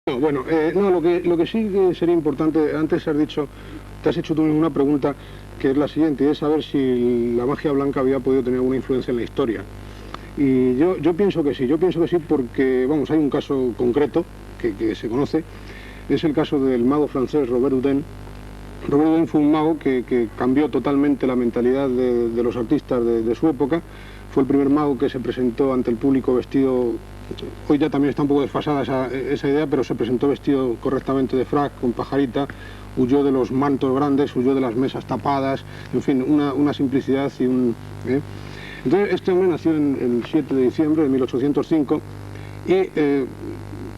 No, bueno, no, lo que sí que sería importante, antes has dicho, te has hecho tú mismo una pregunta que es la siguiente, y es saber si la magia blanca había podido tener alguna influencia en la historia. Y yo pienso que sí porque, vamos, hay un caso concreto que se conoce, es el caso del mago francés Robert Houdin. Robert Houdin fue un mago que cambió totalmente la mentalidad de los artistas de su época. Fue el primer mago que se presentó ante el público vestido, hoy ya también está un poco desfasada esa idea, pero se presentó vestido correctamente de frac, con pajarita, huyó de los mantos grandes, huyó de las mesas tapadas, en fin, una simplicidad y un... Entonces, este hombre nació el 7 de diciembre de 1805 y,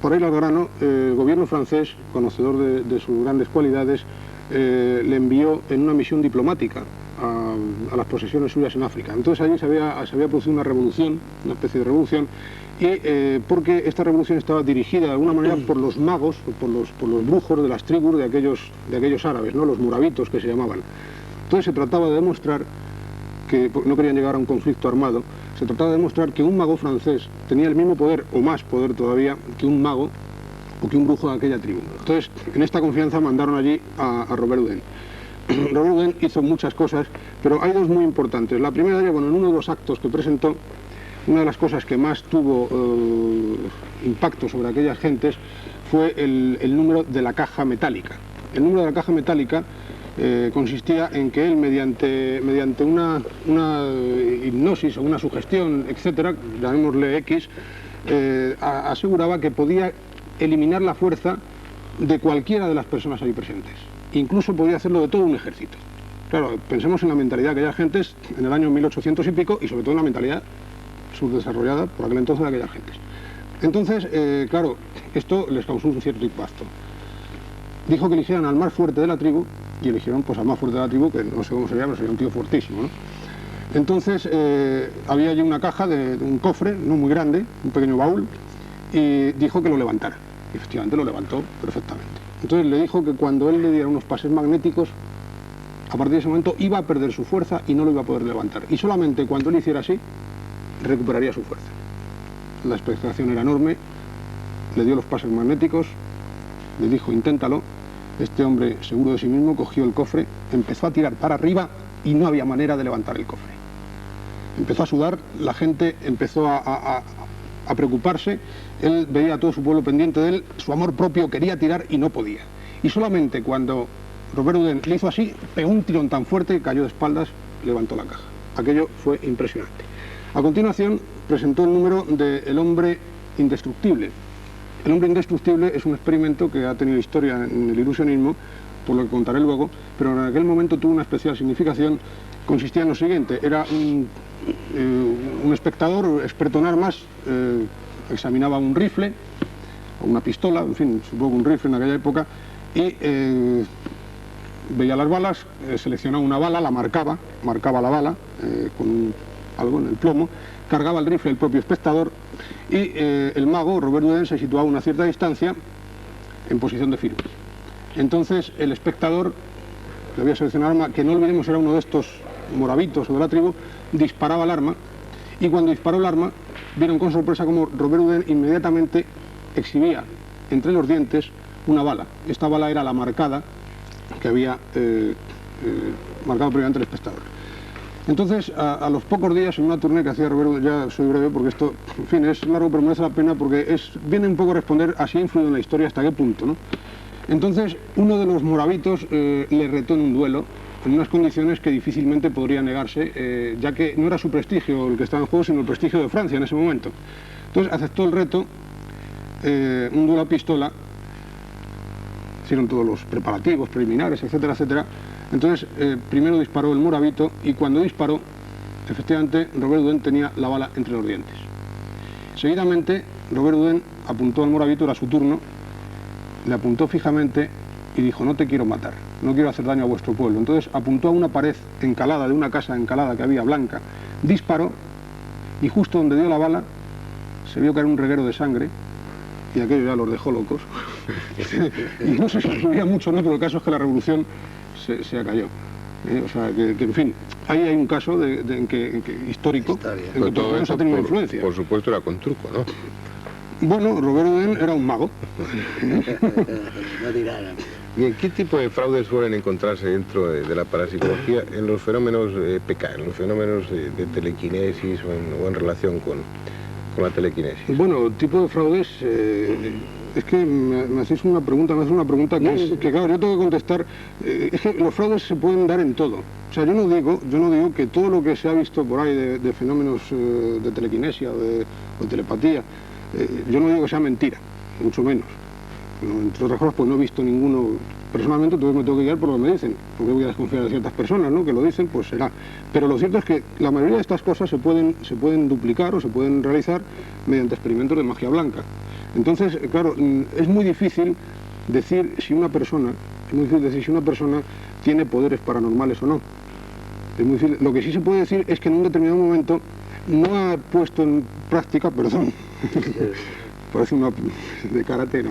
por ahí al grano, el gobierno francés, conocedor de sus grandes cualidades, le envió en una misión diplomática a las posesiones suyas en África. Entonces allí se había producido una revolución, una especie de revolución, y porque esta revolución estaba dirigida de alguna manera por los magos, por los brujos de las tribus de aquellos árabes, ¿no? Los murabitos que se llamaban. Entonces se trataba de demostrar que no querían llegar a un conflicto armado, se trataba de demostrar que un mago francés tenía el mismo poder, o más poder todavía, que un mago o que un brujo de aquella tribu. Entonces, en esta confianza mandaron allí a Robert Houdin. Robert Houdin hizo muchas cosas, pero hay dos muy importantes. La primera de ellas, bueno, en uno de los actos que presentó, una de las cosas que más tuvo impacto sobre aquellas gentes fue el número de la caja metálica. El número de la caja metálica consistía en que él, mediante una hipnosis o una sugestión, etcétera, llamémosle X, aseguraba que podía eliminar la fuerza de cualquiera de las personas ahí presentes. Incluso podía hacerlo de todo un ejército. Claro, pensemos en la mentalidad de aquellas gentes en el año 1800 y pico, y sobre todo en la mentalidad subdesarrollada por aquel entonces de aquellas gentes. Entonces, claro, esto les causó un cierto impacto. Dijo que eligieran al más fuerte de la tribu, y eligieron pues al más fuerte de la tribu, que no sé cómo sería, pero sería un tío fuertísimo, ¿no? Entonces, había allí una caja de un cofre, no muy grande, un pequeño baúl, y dijo que lo levantara. Y efectivamente lo levantó perfectamente. Entonces le dijo que cuando él le diera unos pases magnéticos, a partir de ese momento iba a perder su fuerza y no lo iba a poder levantar. Y solamente cuando él hiciera así, recuperaría su fuerza. La expectación era enorme, le dio los pases magnéticos, le dijo inténtalo. Este hombre, seguro de sí mismo, cogió el cofre, empezó a tirar para arriba y no había manera de levantar el cofre. Empezó a sudar, la gente empezó a preocuparse, él veía a todo su pueblo pendiente de él, su amor propio quería tirar y no podía. Y solamente cuando Robert Houdin le hizo así, pegó un tirón tan fuerte que cayó de espaldas, levantó la caja. Aquello fue impresionante. A continuación presentó el número de El hombre indestructible. El hombre indestructible es un experimento que ha tenido historia en el ilusionismo, por lo que contaré luego, pero en aquel momento tuvo una especial significación. Consistía en lo siguiente: era un espectador experto en armas, examinaba un rifle o una pistola, en fin, supongo un rifle en aquella época, y veía las balas, seleccionaba una bala, la marcaba la bala con algo en el plomo, cargaba el rifle el propio espectador y el mago, Robert Houdin, se situaba a una cierta distancia en posición de firme. Entonces el espectador, que había seleccionado arma, que no olvidemos era uno de estos morabitos o de la tribu, disparaba el arma, y cuando disparó el arma vieron con sorpresa como Robert Houdin inmediatamente exhibía entre los dientes una bala. Esta bala era la marcada que había marcado previamente el espectador. Entonces, a los pocos días, en una tournée que hacía Robert Houdin, ya soy breve porque esto, en fin, es largo pero merece la pena porque viene un poco a responder a si ha influido en la historia hasta qué punto, ¿no? Entonces, uno de los morabitos le retó en un duelo, en unas condiciones que difícilmente podría negarse, ya que no era su prestigio el que estaba en juego, sino el prestigio de Francia en ese momento. Entonces aceptó el reto, un duelo a pistola, hicieron todos los preparativos preliminares, etcétera, etcétera. Entonces, primero disparó el morabito y cuando disparó, efectivamente, Robert Houdin tenía la bala entre los dientes. Seguidamente, Robert Houdin apuntó al morabito, era su turno, le apuntó fijamente y dijo: no te quiero matar, no quiero hacer daño a vuestro pueblo. Entonces apuntó a una pared encalada, de una casa encalada que había blanca, disparó y justo donde dio la bala se vio caer un reguero de sangre y aquello ya los dejó locos. Y no sé si influía mucho, ¿no? Pero el caso es que la revolución se acalló. O sea, que en fin, ahí hay un caso en que histórico, en que todo eso ha tenido influencia. Por supuesto era con truco, ¿no? Bueno, Robert Houdin era un mago. No dirá nada. Bien, ¿qué tipo de fraudes suelen encontrarse dentro de la parapsicología en los fenómenos PK, en los fenómenos de telequinesis o en relación con la telequinesis? Bueno, tipo de fraudes, es que me hacéis una pregunta, que claro, yo tengo que contestar, es que los fraudes se pueden dar en todo. O sea, yo no digo que todo lo que se ha visto por ahí de fenómenos de telequinesia o de telepatía, yo no digo que sea mentira, mucho menos. Bueno, entre otras cosas, pues no he visto ninguno personalmente, entonces me tengo que guiar por lo que me dicen, porque voy a desconfiar de ciertas personas, ¿no?, que lo dicen, pues será. Pero lo cierto es que la mayoría de estas cosas se pueden duplicar o se pueden realizar mediante experimentos de magia blanca. Entonces, claro, es muy difícil decir si una persona tiene poderes paranormales o no. Es muy difícil. Lo que sí se puede decir es que en un determinado momento no ha puesto en práctica, perdón, parece una de karate,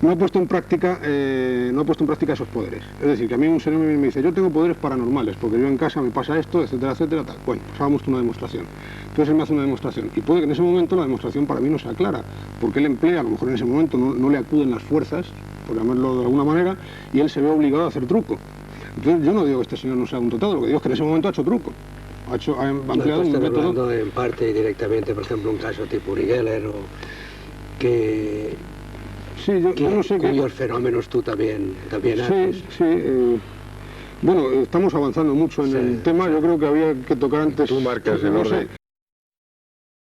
no ha puesto en práctica esos poderes. Es decir, que a mí un señor me dice, yo tengo poderes paranormales, porque yo en casa me pasa esto, etcétera, etcétera, tal. Bueno, pues hagamos una demostración. Entonces él me hace una demostración, y puede que en ese momento la demostración para mí no sea clara, porque él emplea, a lo mejor en ese momento no le acuden las fuerzas, por llamarlo de alguna manera, y él se ve obligado a hacer truco. Entonces yo no digo que este señor no sea un dotado, lo que digo es que en ese momento ha hecho truco. Ha empleado un método. Hablando en parte y directamente, por ejemplo, un caso tipo Uri Geller, o que... Sí, yo no sé cuyos fenómenos tú también haces. Sí, bueno, estamos avanzando mucho en el tema, yo creo que había que tocar antes... Tú marcas el orden.